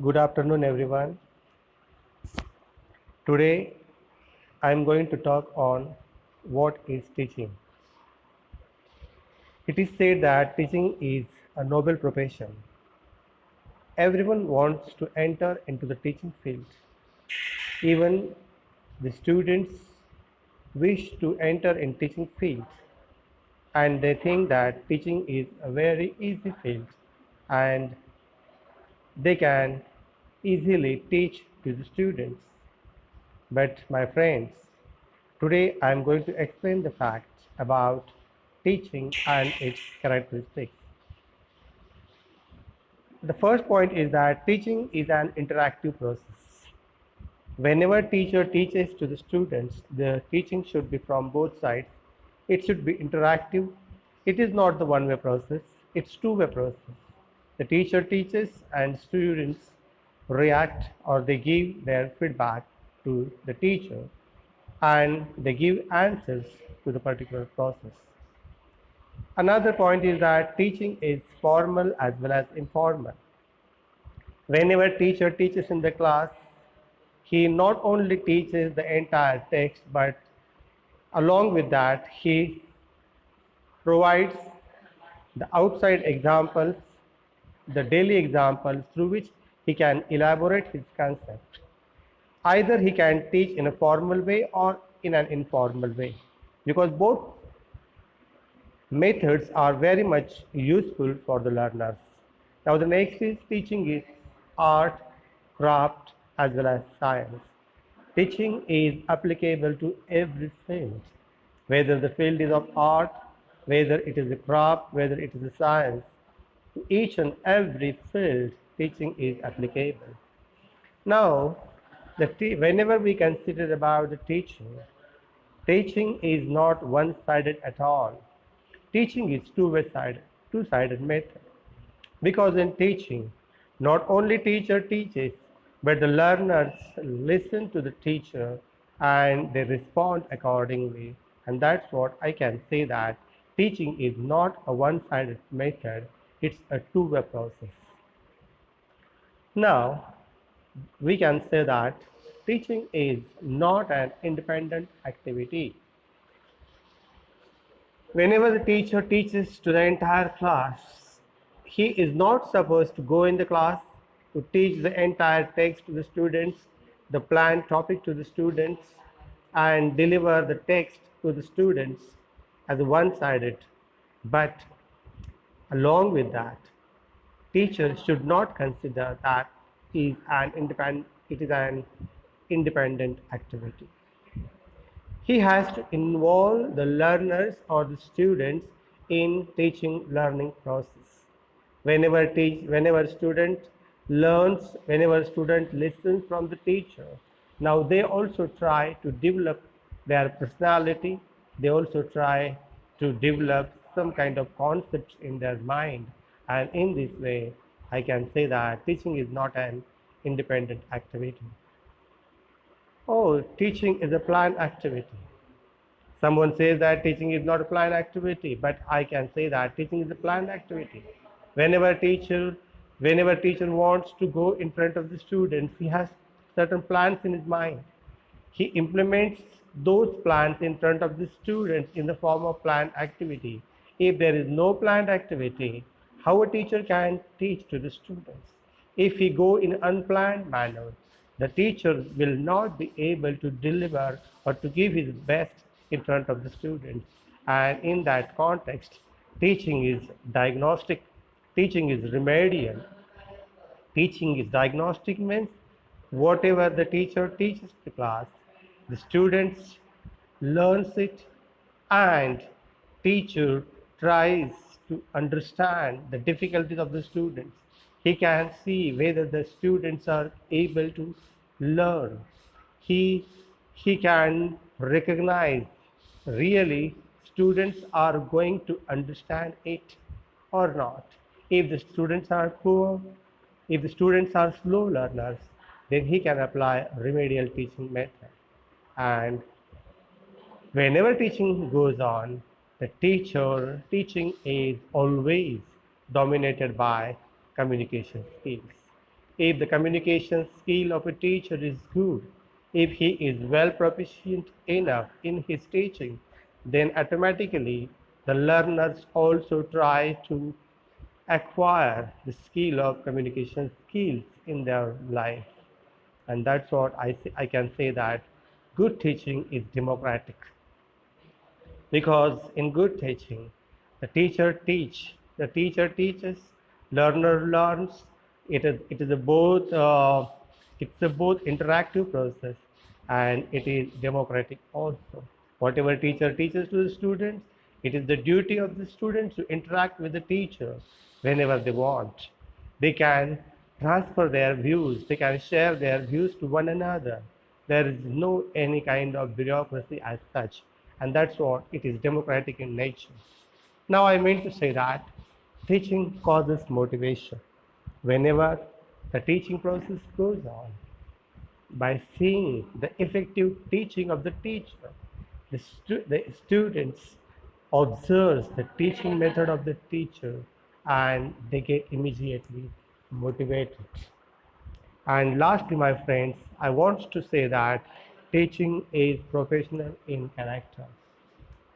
Good afternoon, everyone. Today, I am going to talk on what is teaching. It is said that teaching is a noble profession. Everyone wants to enter into the teaching field. Even the students wish to enter in teaching field, and they think that teaching is a very easy field and they can easily teach to the students. But my friends, today I am going to explain the facts about teaching and its characteristics. The first point is that teaching is an interactive process. Whenever teacher teaches to the students, the teaching should be from both sides. It should be interactive. It is not the one-way process, it's two-way process. The teacher teaches and students react or they give their feedback to the teacher and they give answers to the particular process. Another point is that teaching is formal as well as informal. Whenever teacher teaches in the class, he not only teaches the entire text, but along with that, he provides the outside examples, the daily examples through which he can elaborate his concept. Either he can teach in a formal way or in an informal way, because both methods are very much useful for the learners. Now the next is teaching is art, craft as well as science. Teaching is applicable to every field, whether the field is of art, whether it is a craft, whether it is a science. To each and every field, teaching is applicable. Now, whenever we consider about the teaching, teaching is not one-sided at all. Teaching is two-sided method. Because in teaching, not only teacher teaches, but the learners listen to the teacher and they respond accordingly. And that's what I can say that teaching is not a one-sided method, it's a two-way process. Now, we can say that teaching is not an independent activity. Whenever the teacher teaches to the entire class, he is not supposed to go in the class to teach the entire text to the students, the planned topic to the students, and deliver the text to the students as one-sided. But along with that, teachers should not consider that it is an independent activity. He has to involve the learners or the students in teaching learning process. Whenever student learns, whenever student listens from the teacher, now they also try to develop their personality. They also try to develop some kind of concepts in their mind. And in this way, I can say that teaching is not an independent activity. Oh, teaching is a planned activity. Someone says that teaching is not a planned activity, but I can say that teaching is a planned activity. Whenever teacher, whenever teacher wants to go in front of the students, he has certain plans in his mind. He implements those plans in front of the students in the form of planned activity. If there is no planned activity, how a teacher can teach to the students? If he go in unplanned manner, the teacher will not be able to deliver or to give his best in front of the students. And in that context, teaching is diagnostic, teaching is remedial. Teaching is diagnostic means whatever the teacher teaches the class, the students learns it and teacher tries to understand the difficulties of the students. He can see whether the students are able to learn. He, he can recognize really students are going to understand it or not. If the students are poor, if the students are slow learners, then he can apply remedial teaching method. And whenever teaching goes on, the teaching is always dominated by communication skills. If the communication skill of a teacher is good, if he is well proficient enough in his teaching, then automatically the learners also try to acquire the skill of communication skills in their life. And that's what I can say that good teaching is democratic, because in good teaching the teacher teaches, learner learns. It is a both it's a both interactive process, and it is democratic also. Whatever teacher teaches to the students, it is the duty of the students to interact with the teacher whenever they want. They can transfer their views, they can share their views to one another. There is no any kind of bureaucracy as such, and that's what it is democratic in nature. Now, I mean to say that teaching causes motivation. Whenever the teaching process goes on, by seeing the effective teaching of the teacher, the students observes the teaching method of the teacher, and they get immediately motivated. And lastly, my friends, I want to say that teaching is professional in character.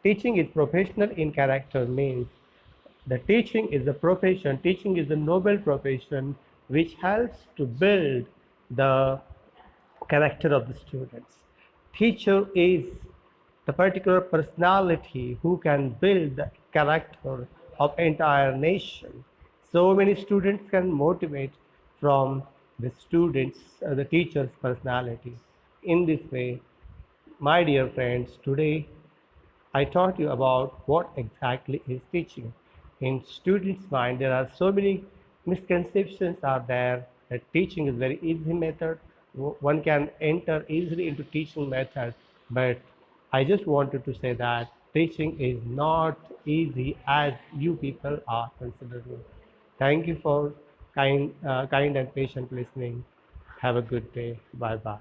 Teaching is professional in character means the teaching is a profession, teaching is a noble profession which helps to build the character of the students. Teacher is the particular personality who can build the character of entire nation. So many students can motivate from the teacher's personality. In this way, my dear friends, today I taught you about what exactly is teaching. In students' mind, there are so many misconceptions are there that teaching is very easy method. One can enter easily into teaching method, but I just wanted to say that teaching is not easy as you people are considering. Thank you for kind and patient listening. Have a good day. Bye bye.